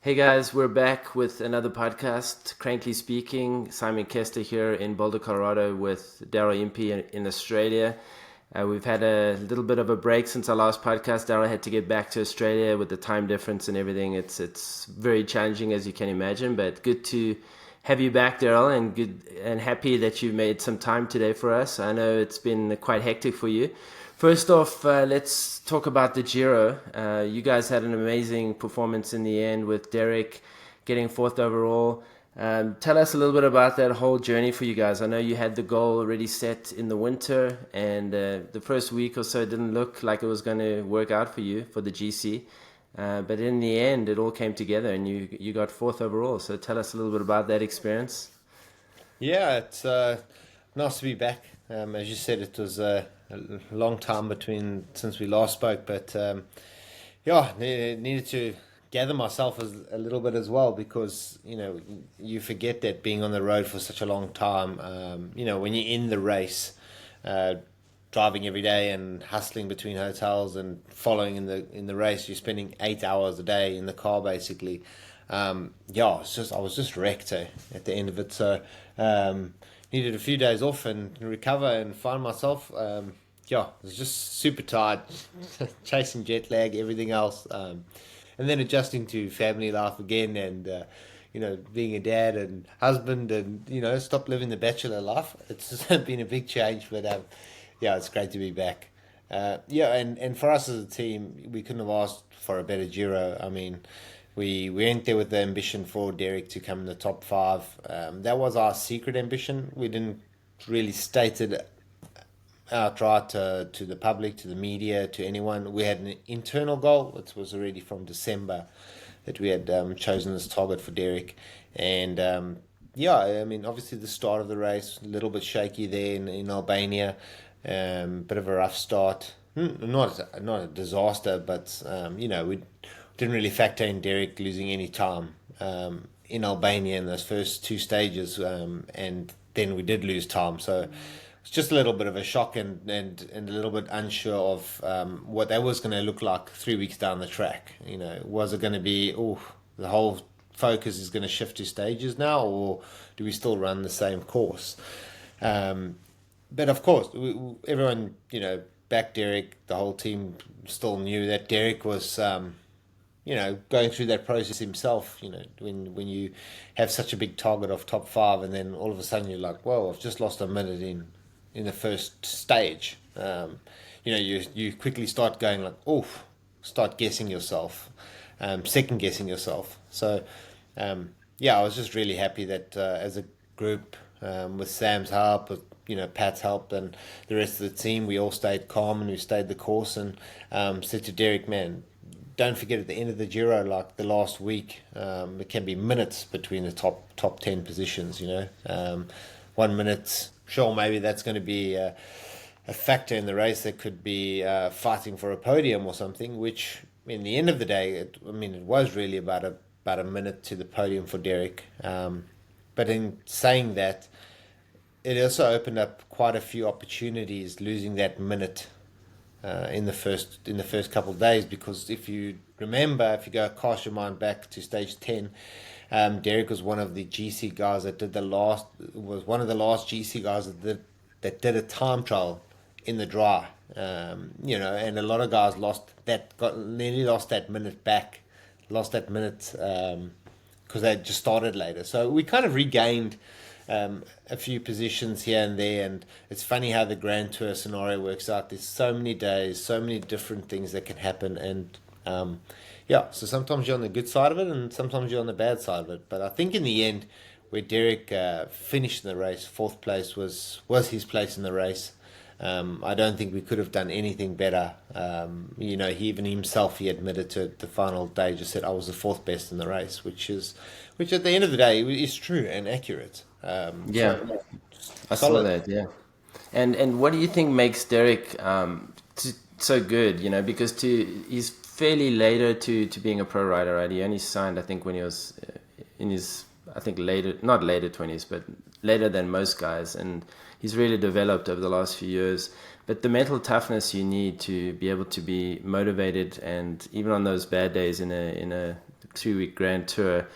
Hey guys, we're back with another podcast. Crankly speaking, Simon Kester here in Boulder, Colorado with Daryl in Australia. We've had a little bit of a break since our last podcast. Daryl had to get back to Australia with the time difference and everything. It's very challenging, as you can imagine, but good to have you back, Daryl, and good and happy that you made some time today for us. I know it's been quite hectic for you. First off, let's talk about the Giro. You guys had an amazing performance in the end with Derek getting fourth overall. Tell us a little bit about that whole journey for you guys. I know you had the goal already set in the winter, and the first week or so didn't look like it was going to work out for you for the GC. But in the end, it all came together, and you got fourth overall. So tell us a little bit about that experience. Yeah, it's nice to be back. As you said, it was a long time since we last spoke, but needed to gather myself a little bit as well, because you forget that being on the road for such a long time, when you're in the race, driving every day and hustling between hotels and following in the race, you're spending 8 hours a day in the car basically. I was just wrecked at the end of it, so needed a few days off and recover and find myself. I was just super tired, chasing jet lag, everything else, and then adjusting to family life again, and being a dad and husband, and stop living the bachelor life. It's just been a big change, but it's great to be back. And for us as a team, we couldn't have asked for a better Giro. I mean, we went there with the ambition for Derek to come in the top five. That was our secret ambition. We didn't really state it outright to the public, to the media, to anyone. We had an internal goal. It was already from December that we had chosen this target for Derek. And obviously the start of the race, a little bit shaky there in Albania. Bit of a rough start. Not a disaster, but we didn't really factor in Derek losing any time in Albania in those first two stages, and then we did lose time. So it's just a little bit of a shock and a little bit unsure of what that was going to look like 3 weeks down the track. Was it going to be, the whole focus is going to shift to stages now, or do we still run the same course? But of course, everyone, backed Derek. The whole team still knew that Derek was going through that process himself. When you have such a big target of top five, and then all of a sudden you're like, whoa, I've just lost a minute in the first stage. You quickly start going like, start guessing yourself, second guessing yourself. So, I was just really happy that as a group, with Sam's help, with Pat's help, and the rest of the team, we all stayed calm and we stayed the course, and said to Derek, man, don't forget at the end of the Giro, like the last week, it can be minutes between the top 10 positions. 1 minute, sure, maybe that's going to be a factor in the race that could be fighting for a podium or something, which in the end of the day, it was really about a minute to the podium for Derek. But in saying that, it also opened up quite a few opportunities losing that minute in the first couple of days, because if you remember, if you go cast your mind back to stage 10, Derek was one of the GC guys that was one of the last GC guys that did a time trial in the dry, and a lot of guys nearly lost that minute back, because they just started later. So we kind of regained a few positions here and there, and it's funny how the Grand Tour scenario works out. There's so many days, so many different things that can happen, and so sometimes you're on the good side of it and sometimes you're on the bad side of it. But I think in the end, where Derek finished in the race, fourth place was his place in the race. I don't think we could have done anything better. He even himself, he admitted to the final day, just said, I was the fourth best in the race, which at the end of the day is true and accurate. I saw that. Yeah, and what do you think makes Derek so good? Because he's fairly later to being a pro rider, right? He only signed, I think, when he was in his, I think, not later 20s, but later than most guys, and he's really developed over the last few years. But the mental toughness you need to be able to be motivated, and even on those bad days in a 3-week Grand Tour.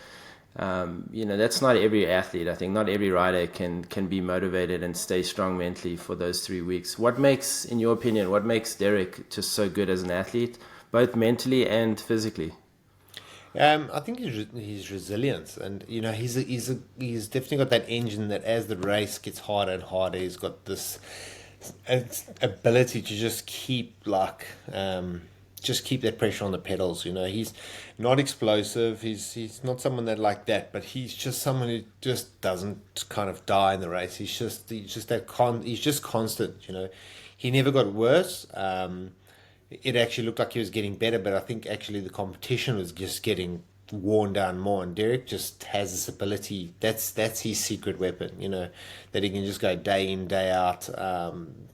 That's not every athlete. I think not every rider can be motivated and stay strong mentally for those 3 weeks. In your opinion, what makes Derek just so good as an athlete, both mentally and physically? I think his resilience, and he's definitely got that engine that as the race gets harder and harder, he's got this ability to just keep that pressure on the pedals. He's not explosive. He's not someone that like that, but he's just someone who just doesn't kind of die in the race. He's just constant. He never got worse. It actually looked like he was getting better, but I think actually the competition was just getting worn down more. And Derek just has this ability. That's his secret weapon. That he can just go day in, day out,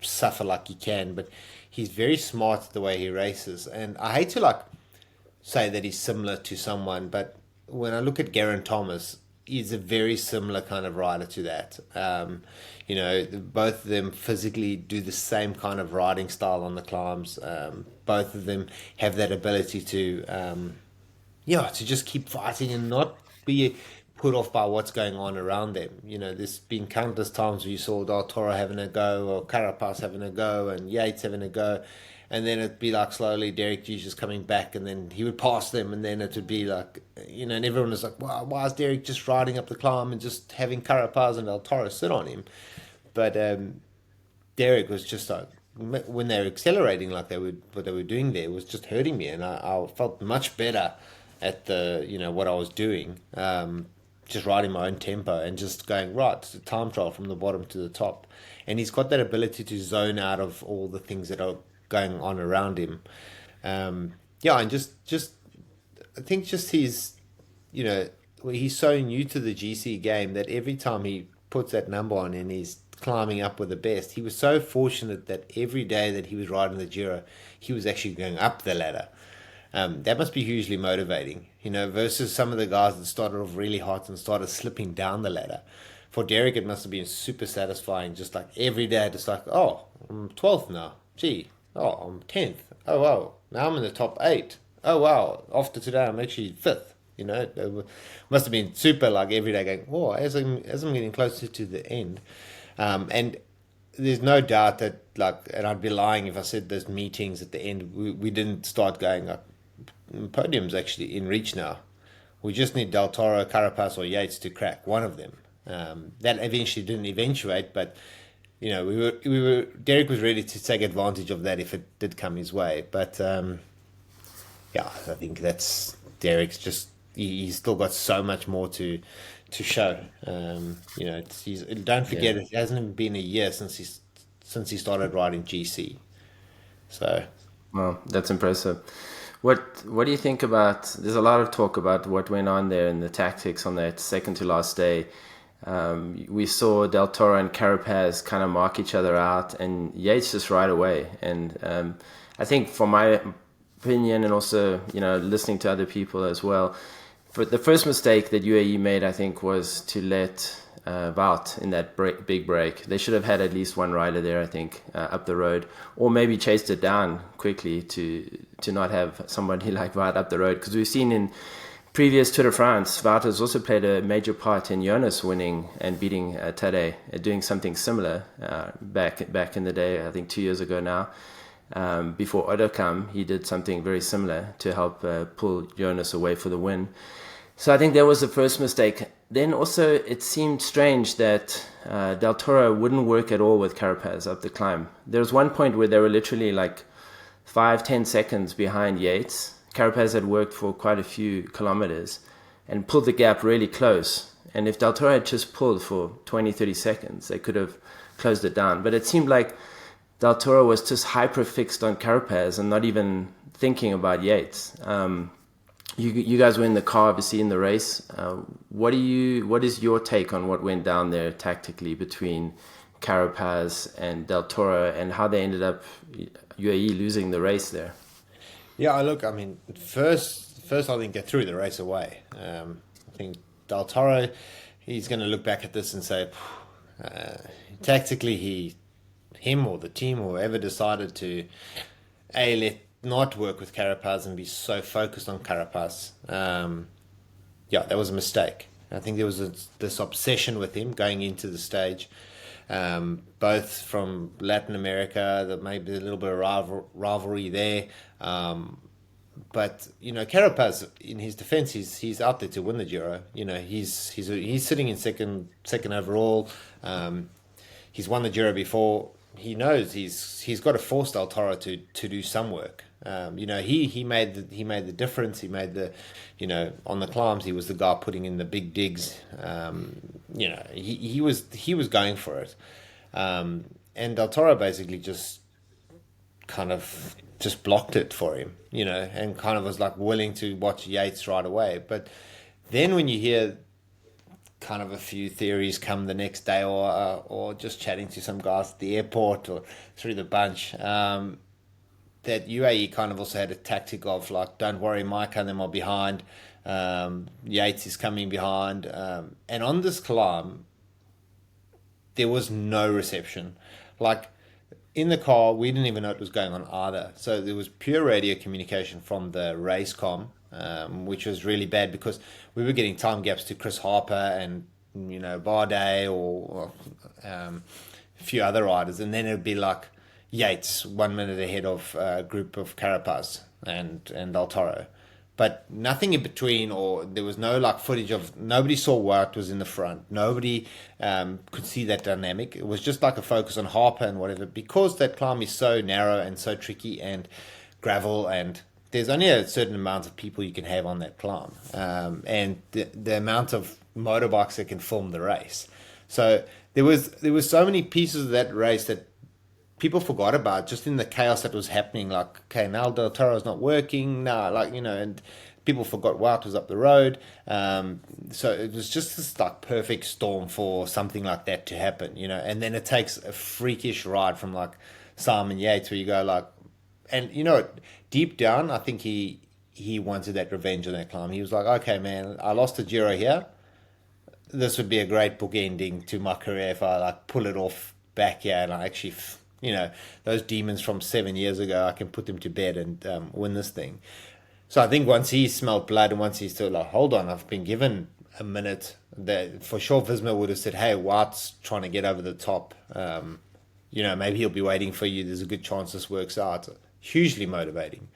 suffer like he can, but he's very smart the way he races. And I hate to say that he's similar to someone, but when I look at Geraint Thomas, he's a very similar kind of rider to that. Both of them physically do the same kind of riding style on the climbs. Both of them have that ability to just keep fighting and not be put off by what's going on around them. There's been countless times where you saw Del Toro having a go, or Carapaz having a go, and Yates having a go, and then it'd be slowly Derek just coming back, and then he would pass them, and then it would be and everyone was like, wow, why is Derek just riding up the climb and just having Carapaz and Del Toro sit on him? But Derek was just when they were accelerating what they were doing there was just hurting me, and I felt much better at what I was doing. Just riding my own tempo and just going, right, it's a time trial from the bottom to the top. And he's got that ability to zone out of all the things that are going on around him. And just I think just he's so new to the GC game that every time he puts that number on and he's climbing up with the best, he was so fortunate that every day that he was riding the Giro, he was actually going up the ladder. That must be hugely motivating, versus some of the guys that started off really hot and started slipping down the ladder. For Derek, it must have been super satisfying, just every day, just I'm 12th now. Gee, I'm 10th. Oh, wow, now I'm in the top 8. Oh, wow, after today, I'm actually 5th. It must have been super, every day going, oh, as I'm getting closer to the end. And there's no doubt that, and I'd be lying if I said those meetings at the end, we didn't start going up. Podium's actually in reach now. We just need Del Toro, Carapaz, or Yates to crack one of them. That eventually didn't eventuate, but Derek was ready to take advantage of that if it did come his way. But I think that's Derek's just he's still got so much more to show. Don't forget it hasn't even been a year since he started riding GC. So, well, that's impressive. What do you think about? There's a lot of talk about what went on there and the tactics on that second to last day. We saw Del Toro and Carapaz kind of mark each other out, and Yates just right away. And I think, for my opinion, and also listening to other people as well, for the first mistake that UAE made, I think, was to let Wout in that big break. They should have had at least one rider there, I think, up the road, or maybe chased it down quickly to not have somebody like Wout up the road, because we've seen in previous Tour de France, Wout has also played a major part in Jonas winning and beating Tadej, doing something similar back in the day, I think 2 years ago now. Before Oderkamp, he did something very similar to help pull Jonas away for the win. So I think that was the first mistake. Then also it seemed strange that Del Toro wouldn't work at all with Carapaz up the climb. There was one point where they were literally 5-10 seconds behind Yates. Carapaz had worked for quite a few kilometers and pulled the gap really close. And if Del Toro had just pulled for 20-30 seconds, they could have closed it down. But it seemed like Del Toro was just hyper-fixed on Carapaz and not even thinking about Yates. You guys were in the car, obviously, in the race. What is your take on what went down there tactically between Carapaz and Del Toro, and how they ended up UAE losing the race there? Yeah, look, I mean, first I think they threw the race away. I think Del Toro, he's going to look back at this and say, tactically, him or the team or whoever decided to let not work with Carapaz and be so focused on Carapaz. that was a mistake. I think there was this obsession with him going into the stage, both from Latin America, that maybe a little bit of rivalry there. But Carapaz, in his defense, he's out there to win the Giro. He's sitting in second overall. He's won the Giro before. He knows he's got to force Del Toro to do some work. He made the difference. He made on the climbs, he was the guy putting in the big digs. He was going for it. And Del Toro basically just kind of just blocked it for him, and kind of was like willing to watch Yates right away. But then when you hear kind of a few theories come the next day, or just chatting to some guys at the airport or through the bunch, that UAE kind of also had a tactic of like, don't worry, Mike and them are behind. Yates is coming behind. And on this climb, there was no reception. Like, in the car, we didn't even know what was going on either. So there was pure radio communication from the race com, which was really bad because we were getting time gaps to Chris Harper and, Bardet or a few other riders. And then it would be like Yates 1 minute ahead of a group of Carapaz and Del Toro. But nothing in between, or there was no like footage of, nobody saw what was in the front. Nobody could see that dynamic. It was just like a focus on Harper and whatever, because that climb is so narrow and so tricky and gravel, and there's only a certain amount of people you can have on that climb. And the amount of motorbikes that can film the race. So there was so many pieces of that race that people forgot about, just in the chaos that was happening. Like, okay, now Del Toro's not working now, and people forgot Wout was up the road. So it was just this like perfect storm for something like that to happen, and then it takes a freakish ride from like Simon Yates, where you go like, and deep down, I think he wanted that revenge on that climb. He was like, okay, man, I lost the Giro here. This would be a great book ending to my career if I like pull it off back here, and I actually those demons from 7 years ago, I can put them to bed and win this thing. So I think once he smelled blood, and once he's still like, hold on, I've been given a minute, that for sure Visma would have said, hey, Wout's trying to get over the top. Maybe he'll be waiting for you. There's a good chance this works out. Hugely motivating.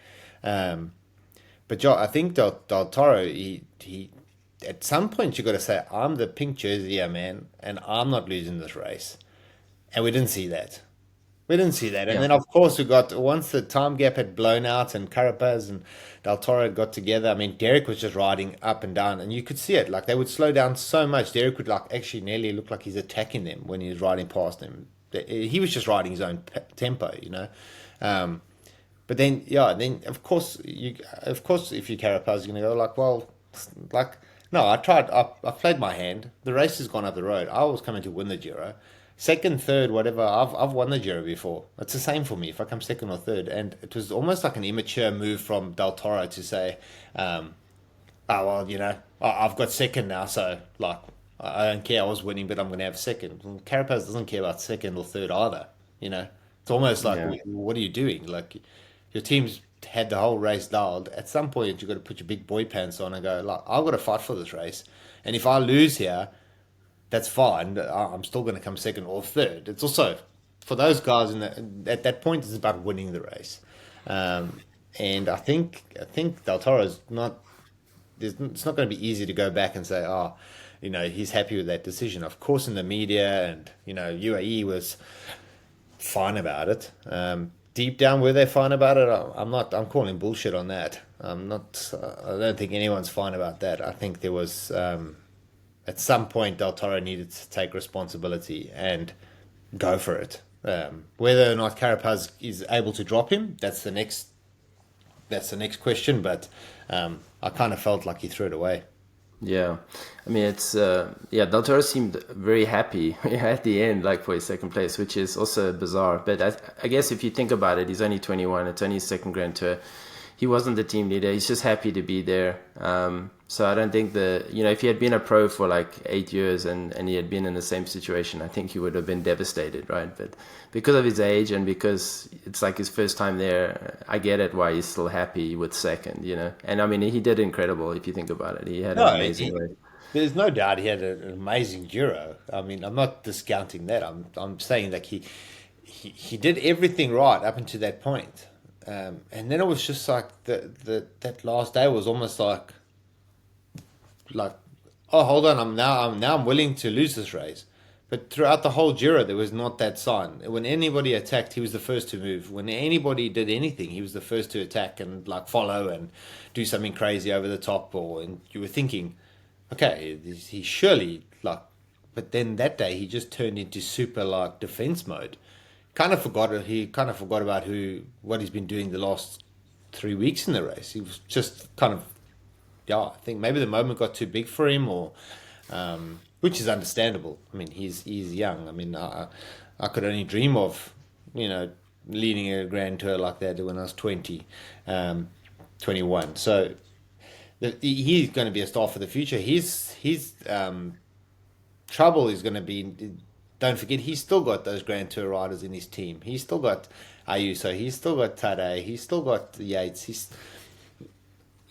But I think Del Toro, he at some point you got to say, I'm the pink jersey here, man, and I'm not losing this race. And we didn't see that. And then, of course, we got, once the time gap had blown out and Carapaz and Del Toro had got together, I mean, Derek was just riding up and down, and you could see it. Like, they would slow down so much. Derek would, like, actually nearly look like he's attacking them when he was riding past them. He was just riding his own tempo, But then, of course, if you're Carapaz, you're going to go, like, well, like, no, I played my hand. The race has gone up the road. I was coming to win the Giro. Second, third, whatever, I've won the Giro before. It's the same for me if I come second or third. And it was almost like an immature move from Del Toro to say, I've got second now, so like I don't care, I was winning, but I'm going to have second. Well, Carapaz doesn't care about second or third either. It's almost like, what are you doing? Like, your team's had the whole race dialed. At some point, you've got to put your big boy pants on and go, like, I've got to fight for this race. And if I lose here, that's fine. I'm still going to come second or third. It's also, for those guys at that point, it's about winning the race. And I think Del Toro's not. It's not going to be easy to go back and say, he's happy with that decision. Of course, in the media and UAE was fine about it. Deep down, were they fine about it? I'm not. I'm calling bullshit on that. I'm not. I don't think anyone's fine about that. I think there was. At some point, Del Toro needed to take responsibility and go for it. Whether or not Carapaz is able to drop him, that's the next question. But I kind of felt like he threw it away. Yeah, I mean, it's Del Toro seemed very happy at the end, like for his second place, which is also bizarre. But I guess if you think about it, he's only 21. It's only his second Grand Tour. he wasn't the team leader. He's just happy to be there. So I don't think if he had been a pro for like 8 years and he had been in the same situation, I think he would have been devastated, right? But because of his age and because it's like his first time there, I get it why he's still happy with second, And I mean, he did incredible if you think about it. He had an amazing race. There's no doubt he had an amazing Giro. I mean, I'm not discounting that. I'm saying that he did everything right up until that point. And then it was just like that last day was almost like, oh, hold on, I'm willing to lose this race. But throughout the whole Giro, there was not that sign. When anybody attacked, he was the first to move. When anybody did anything, he was the first to attack and like follow and do something crazy over the top. And you were thinking, okay, he surely like. But then that day, he just turned into super like defense mode. He kind of forgot about what he's been doing the last 3 weeks in the race. He was just kind of. Yeah, I think maybe the moment got too big for him, or which is understandable. I mean, he's young. I mean, I could only dream of, leading a Grand Tour like that when I was 20, 21. So he's going to be a star for the future. His trouble is going to be. Don't forget, he's still got those Grand Tour riders in his team. He's still got Ayuso. He's still got Tadej. He's still got Yates.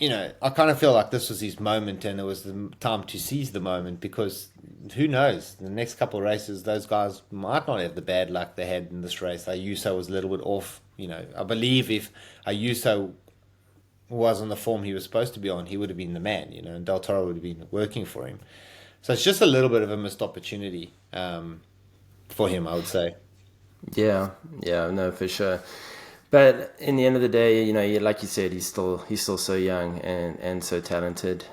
I kind of feel like this was his moment and it was the time to seize the moment because who knows, the next couple of races, those guys might not have the bad luck they had in this race. Ayuso was a little bit off. I believe if Ayuso was on the form he was supposed to be on, he would have been the man, and Del Toro would have been working for him. So it's just a little bit of a missed opportunity for him, I would say. Yeah, no, for sure. But in the end of the day, like you said, he's still so young and so talented.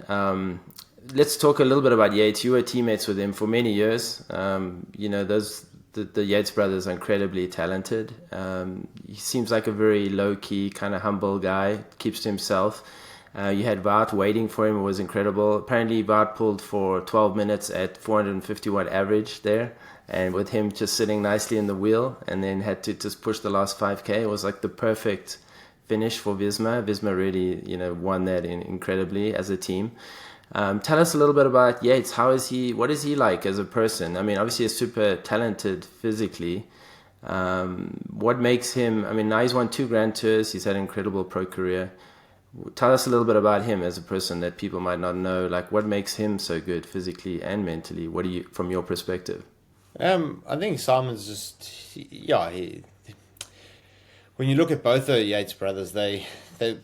Let's talk a little bit about Yates. You were teammates with him for many years. The Yates brothers are incredibly talented. He seems like a very low-key, kind of humble guy, keeps to himself. You had Wout waiting for him. It was incredible. Apparently, Wout pulled for 12 minutes at 451 average there. And with him just sitting nicely in the wheel and then had to just push the last 5K, it was like the perfect finish for Visma. Visma really, won that incredibly as a team. Tell us a little bit about Yates. What is he like as a person? I mean, obviously he's super talented physically. What makes him, now he's won 2 Grand Tours. He's had an incredible pro career. Tell us a little bit about him as a person that people might not know. Like, what makes him so good physically and mentally? What do you, from your perspective? I think Simon's just, when you look at both the Yates brothers, they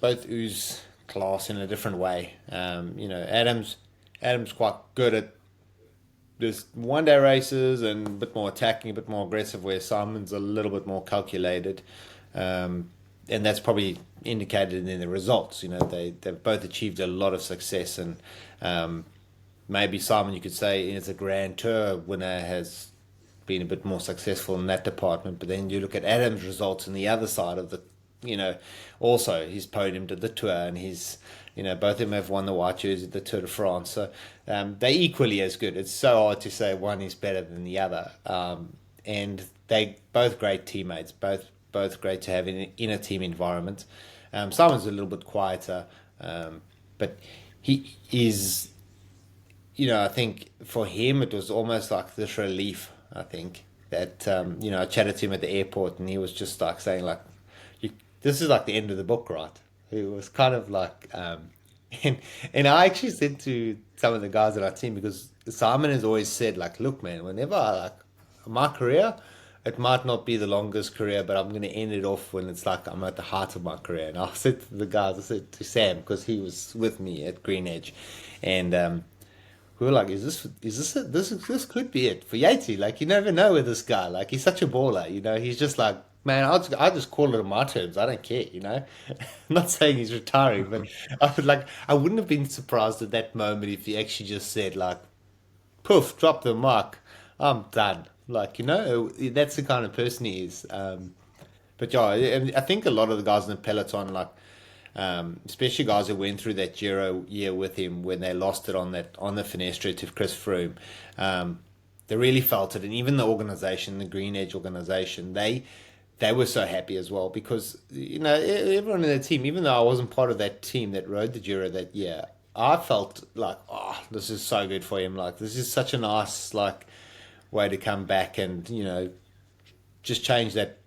both ooze class in a different way. Adam's quite good at this one-day races and a bit more attacking, a bit more aggressive, where Simon's a little bit more calculated. And that's probably indicated in the results. They've both achieved a lot of success, and maybe Simon, you could say, is a Grand Tour winner, has been a bit more successful in that department. But then you look at Adam's results on the other side of the, also he's podiumed at the Tour, and he's, both of them have won the white jersey at the Tour de France. So they're equally as good. It's so hard to say one is better than the other. And they both great teammates, both great to have in a team environment. Simon's a little bit quieter, but he is, I think for him it was almost like this relief. I think that, I chatted to him at the airport and he was just like saying like, this is like the end of the book, right? It was kind of like, and I actually said to some of the guys on our team, because Simon has always said like, look, man, whenever my career, it might not be the longest career, but I'm going to end it off when it's like I'm at the heart of my career. And I said to the guys, I said to Sam, because he was with me at Green Edge, and we were like, this could be it for Yatesy. Like, you never know with this guy. Like, he's such a baller, He's just like, man, I'll just call it on my terms. I don't care, I'm not saying he's retiring, but I wouldn't have been surprised at that moment if he actually just said like, poof, drop the mic, I'm done. Like, that's the kind of person he is. But yeah, I think a lot of the guys in the peloton, like, especially guys who went through that Giro year with him when they lost it on the Finestra to Chris Froome, they really felt it. And even the organization, the Green Edge organization, they they were so happy as well because, everyone in the team, even though I wasn't part of that team that rode the Giro that year, I felt like, oh, this is so good for him. Like, this is such a nice, like, way to come back and, just change that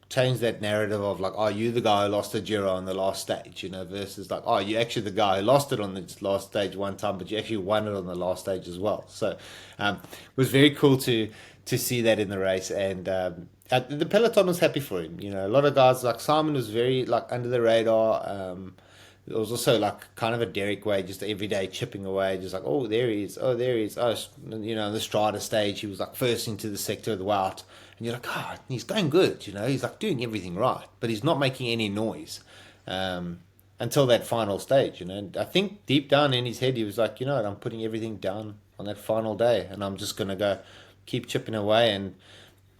narrative of like, oh, you the guy who lost the Giro on the last stage, versus like, oh, you actually the guy who lost it on the last stage one time, but you actually won it on the last stage as well. So it was very cool to see that in the race. And the peloton was happy for him. A lot of guys like Simon was very like under the radar. It was also like kind of a Derek way, just every day chipping away, just like, oh, there he is. Oh, there he is. Oh, the Strata stage, he was like first into the sector of the Wout. And you're like, oh, he's going good, he's like doing everything right, but he's not making any noise until that final stage, I think deep down in his head, he was like, I'm putting everything down on that final day, and I'm just going to go keep chipping away and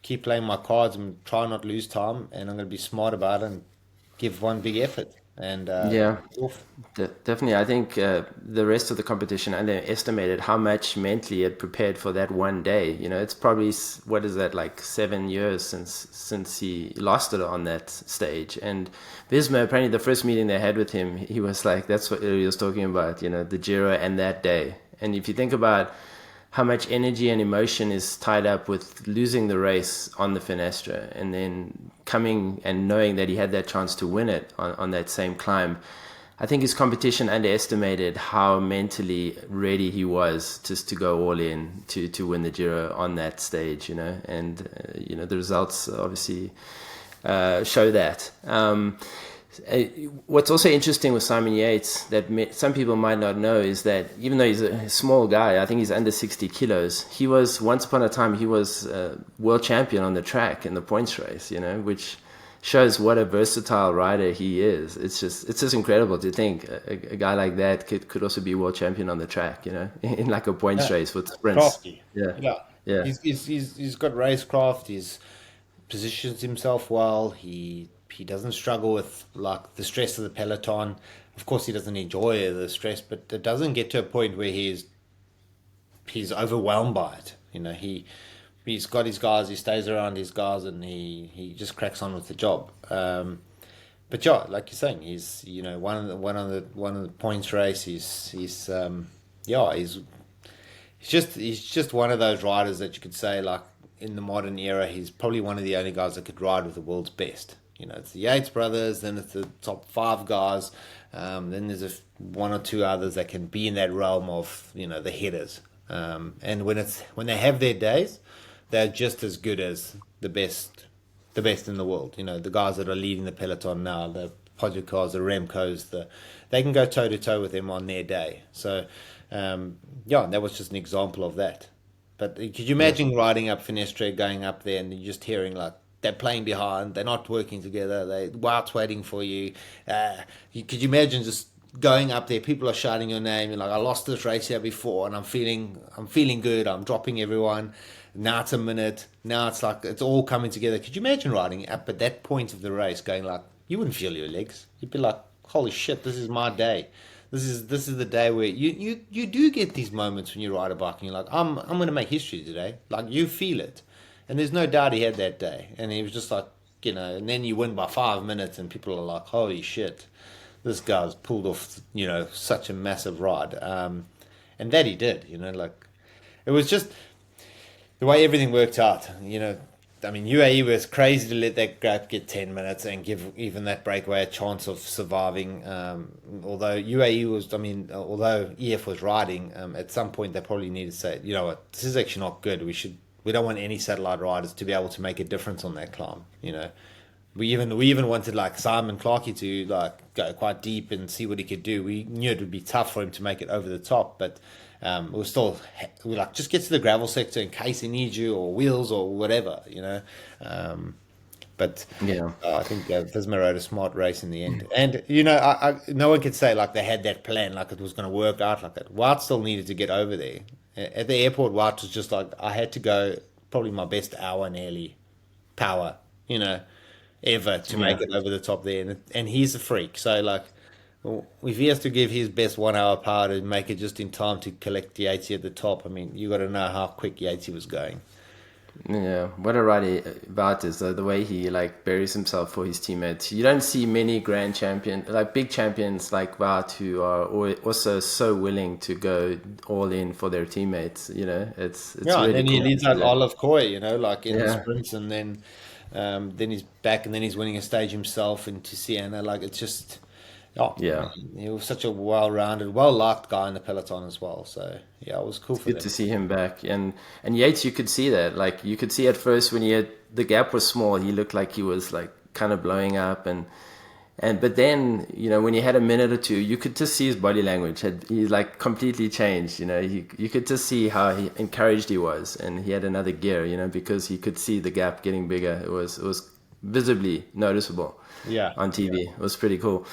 keep playing my cards and try not lose time, and I'm going to be smart about it and give one big effort. And definitely. I think the rest of the competition underestimated how much mentally it prepared for that one day. It's probably, what is that, like 7 years since he lost it on that stage. And Visma, apparently the first meeting they had with him, he was like, that's what he was talking about, the Giro and that day. And if you think about how much energy and emotion is tied up with losing the race on the Finestra and then coming and knowing that he had that chance to win it on that same climb. I think his competition underestimated how mentally ready he was just to go all in to win the Giro on that stage, and the results obviously show that. What's also interesting with Simon Yates that some people might not know is that even though he's a small guy, I think he's under 60 kilos, he was, once upon a time, he was world champion on the track in the points race, which shows what a versatile rider he is. It's just incredible to think a guy like that could also be world champion on the track, in like a points race with sprints. Crafty. Yeah. He's got racecraft. He's positions himself well. He doesn't struggle with like the stress of the peloton. Of course, he doesn't enjoy the stress, but it doesn't get to a point where he's overwhelmed by it. He's got his guys. He stays around his guys, and he just cracks on with the job. But yeah, like you're saying, he's one of the points race. He's just one of those riders that you could say, like, in the modern era, he's probably one of the only guys that could ride with the world's best. It's the Yates brothers, then it's the top 5 guys, then there's one or two others that can be in that realm of the headers. And when they have their days, they're just as good as the best in the world. The guys that are leading the peloton now, the Pogačars, the Remcos, they can go toe to toe with them on their day. So that was just an example of that. But could you imagine riding up Finestre, going up there, and you're just hearing like they're playing behind, they're not working together, Wout's waiting for you. Could you imagine just going up there, people are shouting your name, you're like, I lost this race here before and I'm feeling good, I'm dropping everyone. Now it's a minute, now it's like it's all coming together. Could you imagine riding up at that point of the race going like, you wouldn't feel your legs. You'd be like, holy shit, this is my day. This is the day where you do get these moments when you ride a bike and you're like, I'm going to make history today. Like, you feel it. And there's no doubt he had that day. And he was just like, and then you win by 5 minutes and people are like, holy shit, this guy's pulled off, such a massive ride. And that he did, like, it was just the way everything worked out, I mean, UAE was crazy to let that gap get 10 minutes and give even that breakaway a chance of surviving. Although EF was riding, at some point they probably needed to say, you know what, this is actually not good. We don't want any satellite riders to be able to make a difference on that climb. We even wanted like Simon Clarkey to like go quite deep and see what he could do. We knew it would be tough for him to make it over the top, but we like, just get to the gravel sector in case he needs you, or wheels or whatever, But yeah, I think Visma rode a smart race in the end. And, no one could say like they had that plan, like it was going to work out like that. Wout still needed to get over there. At the airport, Wout was just like, I had to go probably my best hour nearly power, ever to make it over the top there. And he's a freak. So like, if he has to give his best 1 hour power to make it just in time to collect Yatesy at the top, I mean, you got to know how quick Yatesy was going. Yeah, what a righty Wout is, though, the way he like buries himself for his teammates. You don't see many grand champions, like big champions like Wout, who are also so willing to go all in for their teammates. You know, it's Yeah, and really then he cool to leads see like that. Olive Koy, you know, like in the Yeah, sprints, and then he's back, and then he's winning a stage himself into Siena. Like it's just, yeah, yeah. he was such a well-rounded, well-liked guy in the peloton as well. So yeah, it was cool It's for good to them. see him back. And Yates, you could see that. Like you could see at first when he had the gap was small, he looked like he was like kind of blowing up and but then, you know, when he had a minute or two, you could just see his body language he like completely changed. You know, you could just see how he encouraged he was, and he had another gear, you know, because he could see the gap getting bigger. It was visibly noticeable Yeah, on TV. It was pretty cool.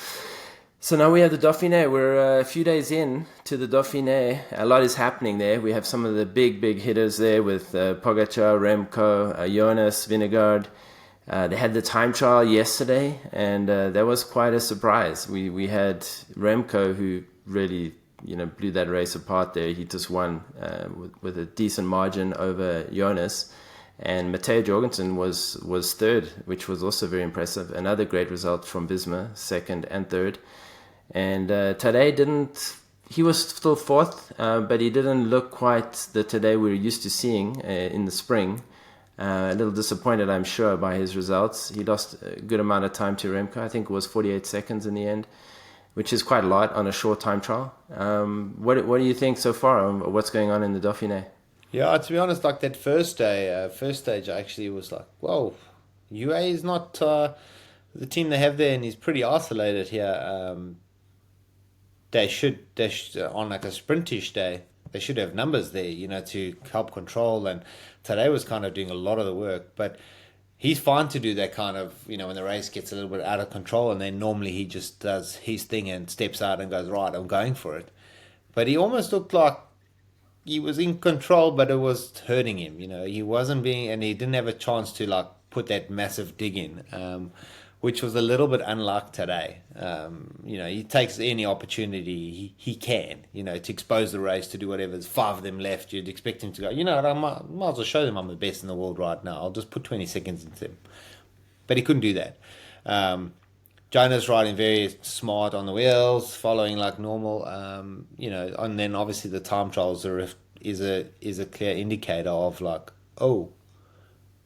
So now we have the Dauphiné. We're a few days in to the Dauphiné. A lot is happening there. We have some of the big hitters there with Pogačar, Remco, Jonas Vingegaard. They had the time trial yesterday, and that was quite a surprise. We had Remco, who really, you know, blew that race apart there. He just won with a decent margin over Jonas. And Matteo Jorgensen was third, which was also very impressive. Another great result from Visma, second and third. And Tadej didn't. He was still fourth, but he didn't look quite the Tadej we're used to seeing in the spring. A little disappointed, I'm sure, by his results. He lost a good amount of time to Remco. I think it was 48 seconds in the end, which is quite a lot on a short time trial. What do you think so far on what's going on in the Dauphiné? yeah. To be honest, like that first stage, I actually was like, whoa, UA is not the team they have there, and he's pretty isolated here. They should on like a sprintish day, they should have numbers there, you know, to help control. And today was kind of doing a lot of the work, but he's fine to do that kind of, you know, when the race gets a little bit out of control, and then normally he just does his thing and steps out and goes, right, I'm going for it. But he almost looked like he was in control, but it was hurting him. You know, he wasn't being, and he didn't have a chance to like put that massive dig in, which was a little bit unlike today. You know, he takes any opportunity he can, you know, to expose the race, to do whatever. There's five of them left. You'd expect him to go, you know, might as well show them I'm the best in the world right now. I'll just put 20 seconds into them. But he couldn't do that. Um, Jonas riding very smart on the wheels, following like normal, you know, and then obviously the time trials is a clear indicator of like, oh,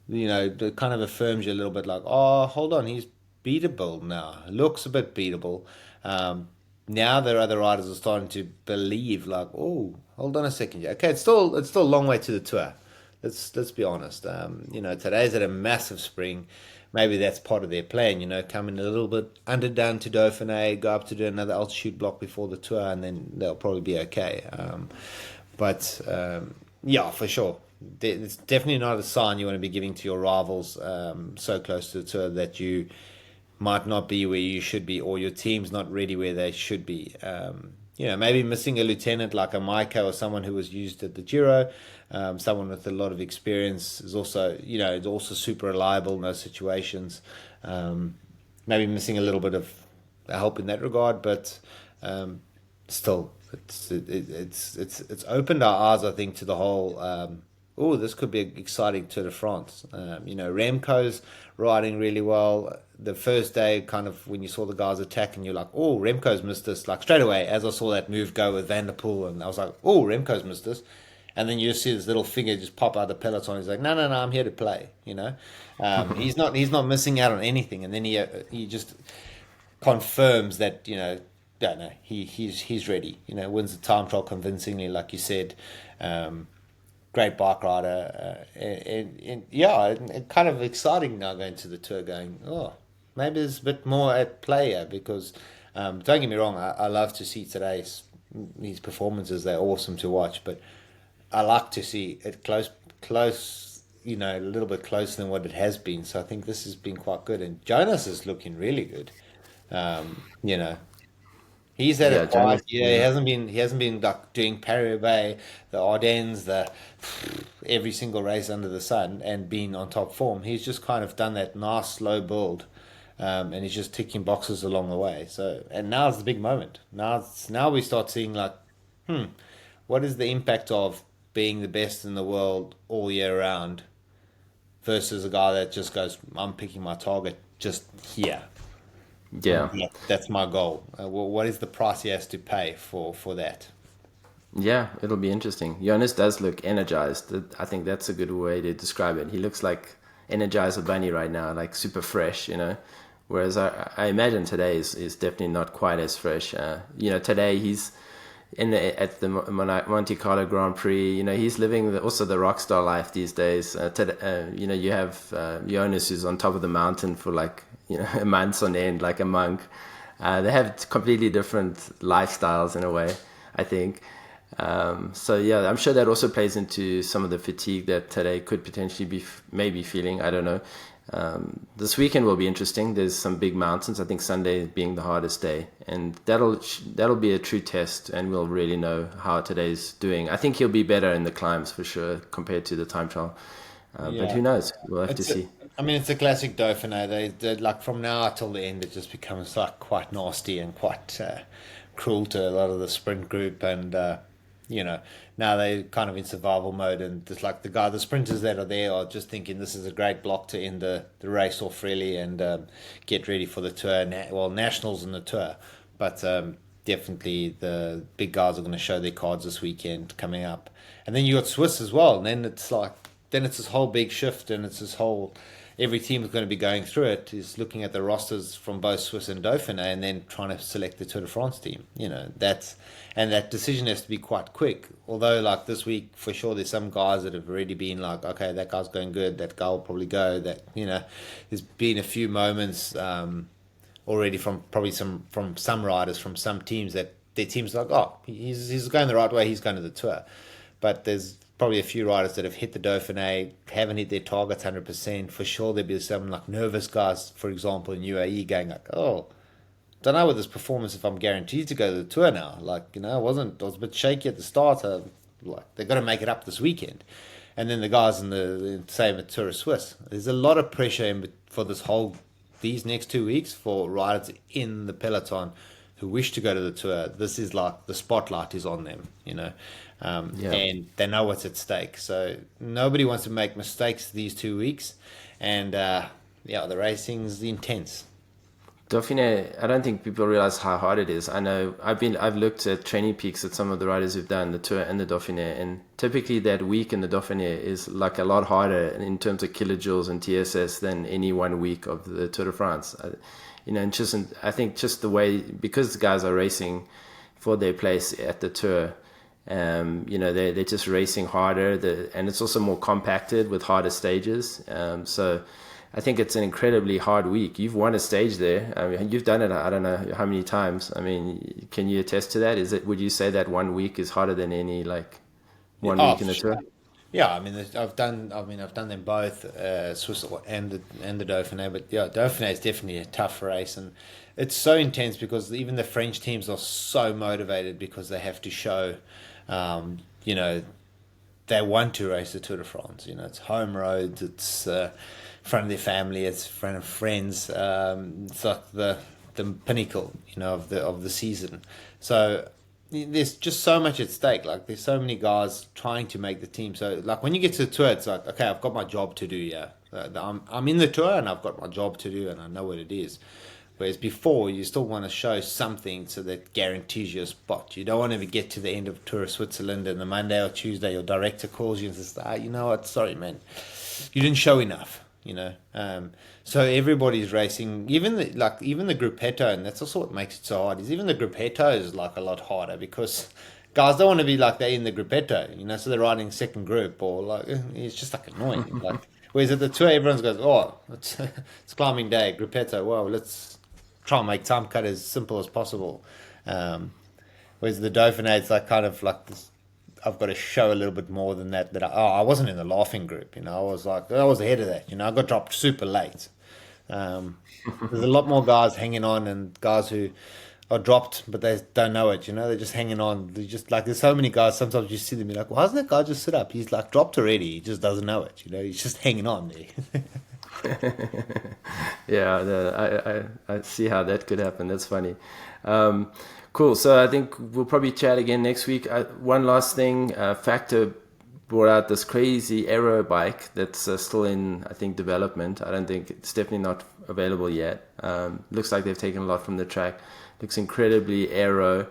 you know, it kind of affirms you a little bit like, oh, hold on, he's beatable now. Looks a bit beatable. Now there are other riders are starting to believe like, oh, hold on a second, yeah, okay, it's still a long way to the tour. Let's be honest. You know, today's at a massive spring. Maybe that's part of their plan. You know, come in a little bit down to Dauphiné, go up to do another altitude block before the tour, and then they'll probably be okay. But yeah, for sure, it's definitely not a sign you want to be giving to your rivals so close to the tour that you might not be where you should be, or your team's not ready where they should be. You know, maybe missing a lieutenant like a Maiko or someone who was used at the Giro, someone with a lot of experience is also, you know, is also super reliable in those situations. Maybe missing a little bit of help in that regard, but still, it's opened our eyes, I think, to the whole. Oh, this could be an exciting Tour de France. You know, Remco's riding really well. The first day, kind of when you saw the guys attacking, you're like, oh, Remco's missed this. Like straight away, as I saw that move go with Van der Poel, and I was like, oh, Remco's missed this. And then you see this little finger just pop out of the peloton. He's like, no, I'm here to play. You know, he's not missing out on anything. And then he just confirms that, you know, don't know, he's ready. You know, wins the time trial convincingly, like you said. Great bike rider, and yeah, and kind of exciting now going to the tour. Going, oh, maybe there's a bit more at play here because don't get me wrong, I love to see today's these performances. They're awesome to watch, but I like to see it close. You know, a little bit closer than what it has been. So I think this has been quite good, and Jonas is looking really good. You know, he's had a Yeah, quiet Jonas. year. He hasn't been like doing Paris-Roubaix, the Ardennes, the every single race under the sun, and been on top form. He's just kind of done that nice slow build, and he's just ticking boxes along the way. So, and now's the big moment. Now we start seeing like, what is the impact of being the best in the world all year round versus a guy that just goes, I'm picking my target just here. Yeah. That's my goal. What is the price he has to pay for that? Yeah, it'll be interesting. Jonas does look energized. I think that's a good way to describe it. He looks like Energizer Bunny right now, like super fresh, Whereas I imagine today is definitely not quite as fresh. Today he's at the Monte Carlo Grand Prix. He's living also the rock star life these days. You have Jonas, who's on top of the mountain for months on end, like a monk. They have completely different lifestyles in a way, I think. I'm sure that also plays into some of the fatigue that today could potentially be maybe feeling. I don't know. This weekend will be interesting. There's some big mountains. I think Sunday being the hardest day, and that'll be a true test, and we'll really know how today's doing. I think he'll be better in the climbs for sure compared to the time trial, but who knows? We'll have to see. It's a classic Dauphiné. They like from now till the end, it just becomes like quite nasty and quite cruel to a lot of the sprint group, and now they're kind of in survival mode, and just like the sprinters that are there are just thinking this is a great block to end the race off really, and get ready for the Tour, Nationals and the Tour. But definitely the big guys are going to show their cards this weekend coming up. And then you got Swiss as well, and then it's this whole big shift, and it's this whole, every team is going to be going through it, is looking at the rosters from both Swiss and Dauphiné and then trying to select the Tour de France team. And that decision has to be quite quick. Although, like this week, for sure, there's some guys that have already been like, okay, that guy's going good, that guy will probably go. There's been a few moments already from some riders, from some teams that their team's like, oh, he's going the right way, he's going to the Tour. But there's probably a few riders that have hit the Dauphiné, haven't hit their targets 100%. For sure, there'll be some like nervous guys, for example, in UAE going like, oh, don't know with this performance if I'm guaranteed to go to the Tour now. I was a bit shaky at the start. They've got to make it up this weekend. And then the guys in the same at Tour of Swiss. There's a lot of pressure for these next 2 weeks for riders in the peloton who wish to go to the Tour. This is like the spotlight is on them, and they know what's at stake. So nobody wants to make mistakes these 2 weeks. And the racing's intense. Dauphiné, I don't think people realize how hard it is. I know I've looked at training peaks at some of the riders who've done the Tour and the Dauphiné, and typically that week in the Dauphiné is like a lot harder in terms of kilojoules and TSS than any 1 week of the Tour de France. I think just the way, because the guys are racing for their place at the Tour, they're just racing harder, and it's also more compacted with harder stages. So I think it's an incredibly hard week. You've won a stage there. I mean, you've done it, I don't know how many times. I mean, can you attest to that? Would you say that 1 week is harder than any one week in the Tour? Yeah, I've done them both, Swiss and the Dauphiné. But yeah, Dauphiné is definitely a tough race, and it's so intense because even the French teams are so motivated because they have to show, they want to race the Tour de France. It's home roads, it's in front of their family, it's in front of friends. It's like the pinnacle, of the season. So there's just so much at stake. Like there's so many guys trying to make the team. So like when you get to the Tour, it's like, okay, I've got my job to do here. I'm in the Tour and I've got my job to do and I know what it is. Whereas before, you still want to show something so that guarantees you a spot. You don't want to get to the end of Tour of Switzerland and the Monday or Tuesday your director calls you and says, you know what, sorry man, you didn't show enough. So everybody's racing, even the gruppetto, and that's also what makes it so hard, is even the gruppetto is like a lot harder because guys don't want to be like they're in the gruppetto, so they're riding second group or like, it's just like annoying. Whereas at the Tour, everyone goes, oh, it's climbing day, gruppetto, well, let's try and make time cut as simple as possible. Whereas the Dauphiné, it's like kind of like this, I've got to show a little bit more than that. I wasn't in the laughing group, I was ahead of that. I got dropped super late. There's a lot more guys hanging on and guys who are dropped, but they don't know it. They're just hanging on. They're just like, there's so many guys. Sometimes you see them, you're like, why doesn't that guy just sit up? He's like dropped already. He just doesn't know it. He's just hanging on there. Yeah, I see how that could happen. That's funny. Cool. So I think we'll probably chat again next week. One last thing, factor brought out this crazy aero bike that's still in, I think, development. I don't think it's definitely not available yet. Looks like they've taken a lot from the track. Looks incredibly aero.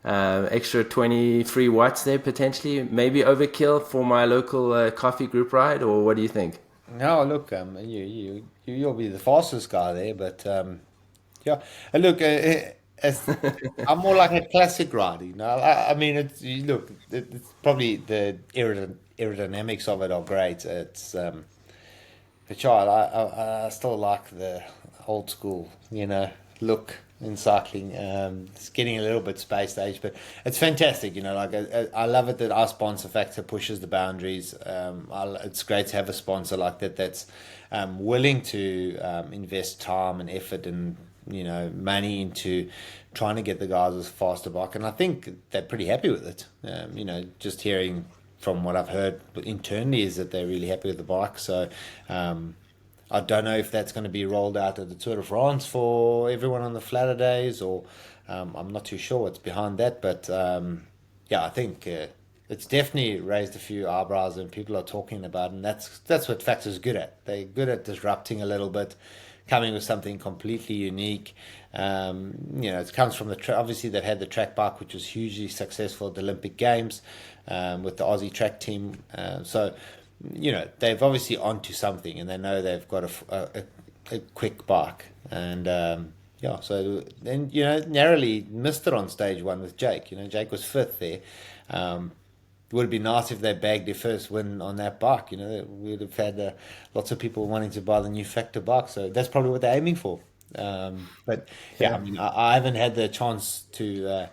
Extra 23 watts there potentially. Maybe overkill for my local coffee group ride, or what do you think? No, look, you'll be the fastest guy there, but yeah. And look, I'm more like a classic rider. I mean, it's probably the aerodynamics of it are great. But yeah, I still like the old school, look in cycling. It's getting a little bit space age, but it's fantastic. Like I love it that our sponsor Factor pushes the boundaries. It's great to have a sponsor like that that's willing to invest time and effort and money into trying to get the guys as fast a bike, and I think they're pretty happy with it. Just hearing from what I've heard internally is that they're really happy with the bike. So I don't know if that's going to be rolled out at the Tour de France for everyone on the flatter days, or I'm not too sure what's behind that. But yeah, I think it's definitely raised a few eyebrows and people are talking about it, and that's what Factor's good at. They're good at disrupting a little bit, coming with something completely unique. It comes from obviously they've had the track bike, which was hugely successful at the Olympic Games with the Aussie track team. So they've obviously onto something, and they know they've got a quick bike. And so then narrowly missed it on stage one with Jake. Jake was fifth there. It would have been nice if they bagged their first win on that bike. We'd have had lots of people wanting to buy the new Factor bike, so that's probably what they're aiming for. But yeah, I mean, I haven't had the chance to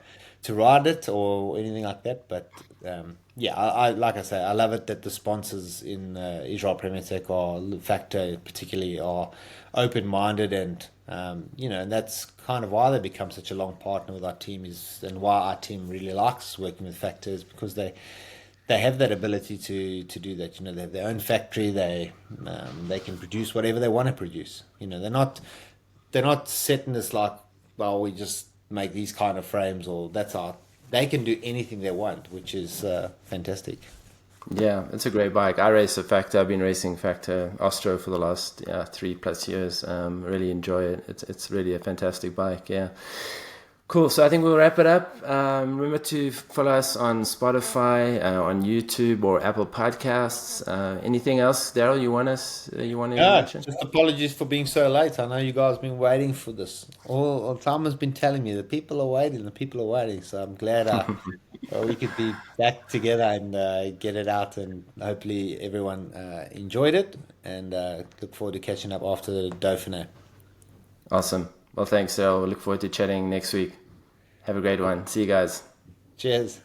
ride it or anything like that. But I like I say, I love it that the sponsors in Israel Premier Tech or Factor particularly are open-minded, and and that's kind of why they become such a long partner with our team, and why our team really likes working with Factors, because they have that ability to do that. They have their own factory. They can produce whatever they want to produce. They're not set in this like, well, we just make these kind of frames, or they can do anything they want, which is fantastic. Yeah, it's a great bike. I race a Factor. I've been racing Factor Ostro for the last 3+ years. Really enjoy it. It's really a fantastic bike. Yeah. Cool. So I think we'll wrap it up. Remember to follow us on Spotify, on YouTube, or Apple Podcasts. Anything else, Daryl? You want to mention? Just apologies for being so late. I know you guys have been waiting for this. All Simon has been telling me the people are waiting. So I'm glad we could be back together and get it out, and hopefully everyone enjoyed it, and look forward to catching up after the Dauphiné. Awesome. Well, thanks, Daryl. We look forward to chatting next week. Have a great one. See you guys. Cheers.